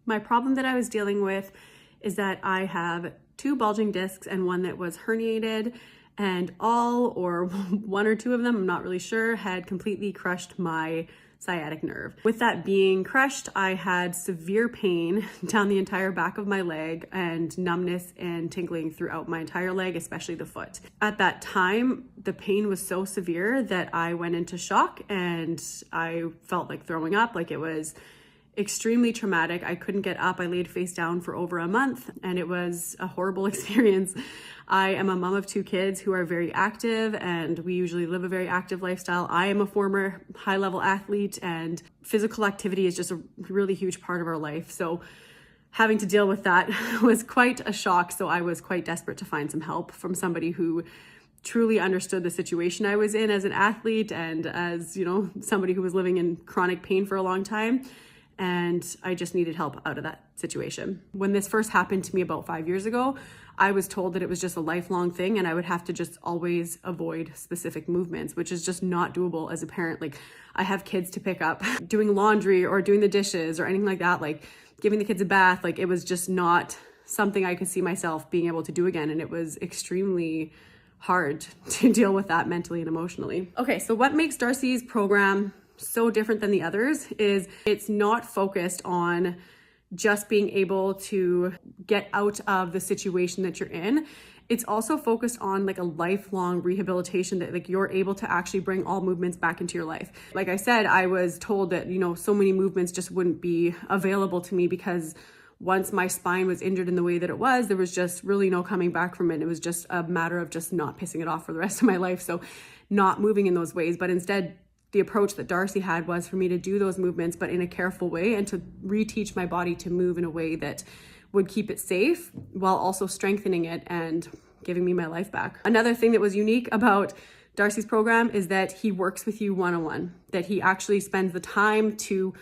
My problem that I was dealing with is that I have 2 bulging discs and one that was herniated, and all or 1 or 2 of them, I'm not really sure, had completely crushed my sciatic nerve. With that being crushed, I had severe pain down the entire back of my leg and numbness and tingling throughout my entire leg, especially the foot. At that time, the pain was so severe that I went into shock and I felt like throwing up. Like, it was extremely traumatic. I couldn't get up. I laid face down for over a month and it was a horrible experience. I am a mom of 2 kids who are very active, and we usually live a very active lifestyle. I am a former high-level athlete, and physical activity is just a really huge part of our life. So having to deal with that was quite a shock. So I was quite desperate to find some help from somebody who truly understood the situation I was in as an athlete and as, you know, somebody who was living in chronic pain for a long time. And I just needed help out of that situation. When this first happened to me about 5 years ago, I was told that it was just a lifelong thing and I would have to just always avoid specific movements, which is just not doable as a parent. Like, I have kids to pick up, doing laundry or doing the dishes or anything like that, like giving the kids a bath. Like, it was just not something I could see myself being able to do again. And it was extremely hard to deal with that mentally and emotionally. Okay, so what makes Darcy's program so different than the others is it's not focused on just being able to get out of the situation that you're in. It's also focused on like a lifelong rehabilitation, that like you're able to actually bring all movements back into your life. Like I said, I was told that, you know, so many movements just wouldn't be available to me because once my spine was injured in the way that it was, there was just really no coming back from it. It was just a matter of just not pissing it off for the rest of my life. So not moving in those ways, but instead the approach that Darcy had was for me to do those movements, but in a careful way, and to reteach my body to move in a way that would keep it safe while also strengthening it and giving me my life back. Another thing that was unique about Darcy's program is that he works with you one-on-one, that he actually spends the time to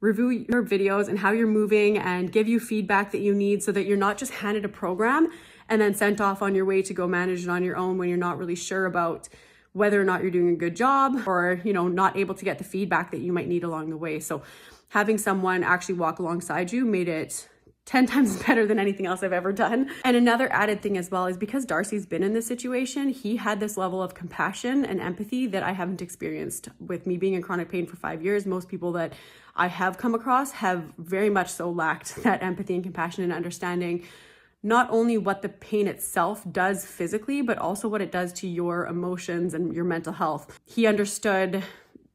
review your videos and how you're moving and give you feedback that you need, so that you're not just handed a program and then sent off on your way to go manage it on your own when you're not really sure about whether or not you're doing a good job, or, you know, not able to get the feedback that you might need along the way. So having someone actually walk alongside you made it 10 times better than anything else I've ever done. And another added thing as well is because Darcy's been in this situation, he had this level of compassion and empathy that I haven't experienced. With me being in chronic pain for 5 years, most people that I have come across have very much so lacked that empathy and compassion and understanding not only what the pain itself does physically, but also what it does to your emotions and your mental health. He understood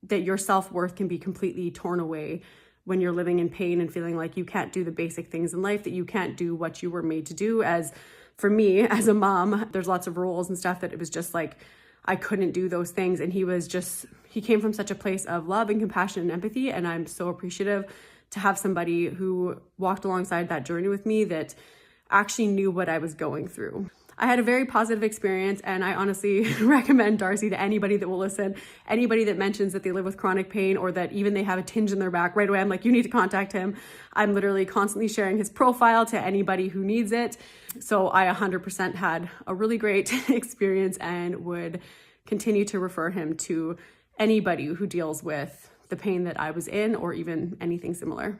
that your self-worth can be completely torn away when you're living in pain and feeling like you can't do the basic things in life, that you can't do what you were made to do. As for me, as a mom, there's lots of roles and stuff that it was just like, I couldn't do those things. And he came from such a place of love and compassion and empathy. And I'm so appreciative to have somebody who walked alongside that journey with me that actually knew what I was going through. I had a very positive experience, and I honestly recommend Darcy to anybody that will listen. Anybody that mentions that they live with chronic pain or that even they have a tinge in their back, right away I'm like, you need to contact him. I'm literally constantly sharing his profile to anybody who needs it. So I 100% had a really great experience and would continue to refer him to anybody who deals with the pain that I was in or even anything similar.